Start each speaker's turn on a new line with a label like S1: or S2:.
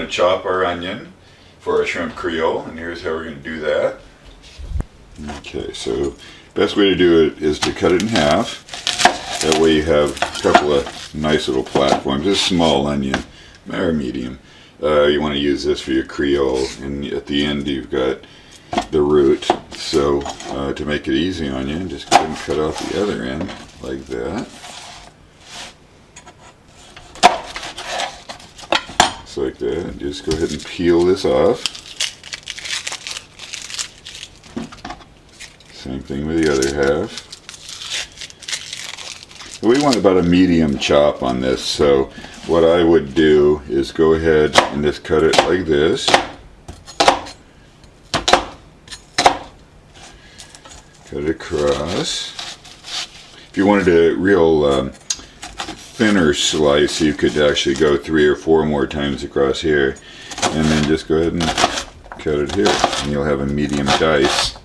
S1: to chop our onion for our shrimp creole, and here's how we're going to do that. Okay, so best way to do it is to cut it in half. That way you have a couple of nice little platforms. This small onion, or medium. You want to use this for your creole, and at the end you've got the root. So to make it easy on you, just go ahead and cut off the other end like that. Just like that. And just go ahead and peel this off. Same thing with the other half. We want about a medium chop on this, so what I would do is go ahead and just cut it like this. Cut it across. If you wanted a real thinner slice, you could actually go 3 or 4 more times across here, and then just go ahead and cut it here, and you'll have a medium dice.